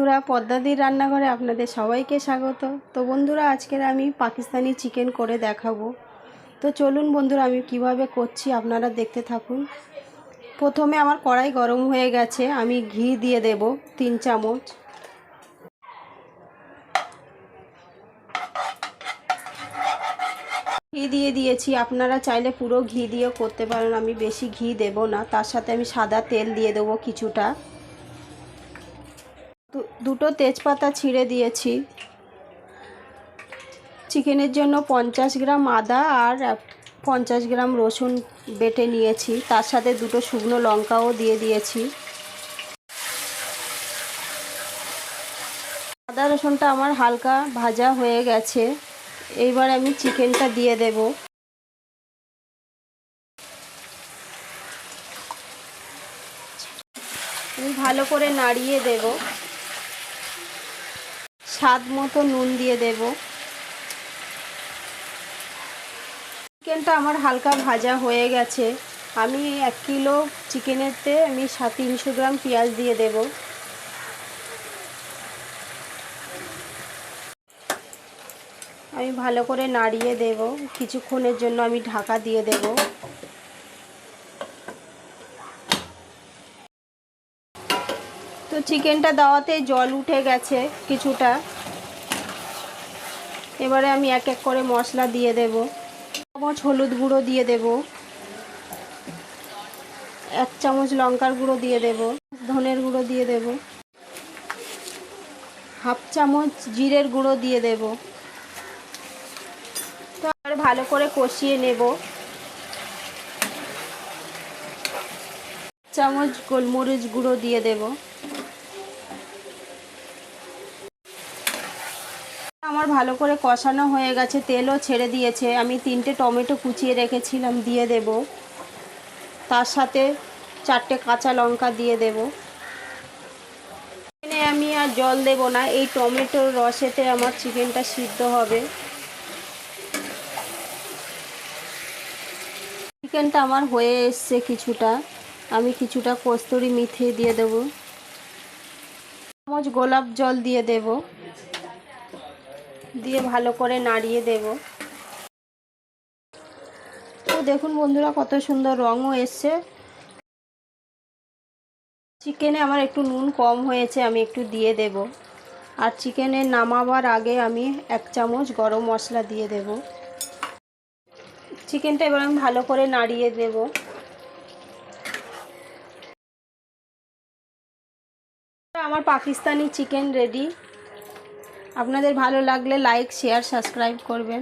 বন্ধুরা, পদ্মাদির রান্নাঘরে আপনাদের সবাইকে স্বাগত। তো বন্ধুরা, আজকের আমি পাকিস্তানি চিকেন করে দেখাবো। তো চলুন বন্ধুরা, আমি কিভাবে করছি আপনারা দেখতে থাকুন। প্রথমে আমার কড়াই গরম হয়ে গেছে, আমি ঘি দিয়ে দেব 3 চামচ। ঘি দিয়ে দিয়েছি, আপনারা চাইলে পুরো ঘি দিয়েও করতে পারেন, আমি বেশি ঘি দেব না। তার সাথে আমি সাদা তেল দিয়ে দেবো কিছুটা। দুটো তেজপাতা ছিঁড়ে দিয়েছি। চিকেনের জন্য 50 গ্রাম আদা আর 50 গ্রাম রসুন বেটে নিয়েছি। তার সাথে দুটো শুকনো লঙ্কাও দিয়ে দিয়েছি। আদা রসুনটা আমার হালকা ভাজা হয়ে গেছে। এইবার আমি চিকেনটা দিয়ে দেব। আমি ভালো করে নাড়িয়ে দেব। স্বাদ মতো নুন দিয়ে দেব। চিকেনটা আমার হালকা ভাজা হয়ে গেছে। আমি 1 কিলো চিকেনেতে আমি 300 গ্রাম পেঁয়াজ দিয়ে দেব। আমি ভালো করে নাড়িয়ে দেব। কিছুক্ষণের জন্য আমি ঢাকা দিয়ে দেব। তো চিকেনটা দেওয়াতে জল উঠে গেছে কিছুটা। এবারে আমি এক এক করে মশলা দিয়ে দেব। 1 চামচ হলুদ গুঁড়ো দিয়ে দেব। 1 চামচ লঙ্কার গুঁড়ো দিয়ে দেব। ধনের গুঁড়ো দিয়ে দেব। 1/2 চামচ জিরের গুঁড়ো দিয়ে দেব। তো আর ভালো করে কষিয়ে নেব। 1 চামচ গোলমরিচ গুঁড়ো দিয়ে দেব। আমার ভালো করে কষানো হয়ে গেছে, তেলও ছেড়ে দিয়েছে। আমি 3টে টমেটো কুচিয়ে রেখেছিলাম, দিয়ে দেব। তার সাথে 4টে কাঁচা লঙ্কা দিয়ে দেব। এখানে আমি আর জল দেব না, এই টমেটোর রসেতে আমার চিকেনটা সিদ্ধ হবে। চিকেনটা আমার হয়ে এসছে কিছুটা। আমি কিছুটা কস্তুরি মেথি দিয়ে দেব। 1 চামচ গোলাপ জল দিয়ে দেব। দিয়ে ভালো করে নাড়িয়ে দেব। তো দেখুন বন্ধুরা, কত সুন্দর রঙও এসছে। চিকেনে আমার একটু নুন কম হয়েছে, আমি একটু দিয়ে দেব। আর চিকেনের নামাবার আগে আমি 1 চামচ গরম মশলা দিয়ে দেব। চিকেনটা এবার আমি ভালো করে নাড়িয়ে দেব। আমার পাকিস্তানি চিকেন রেডি। আপনাদের ভালো লাগলে লাইক, শেয়ার, সাবস্ক্রাইব করবেন।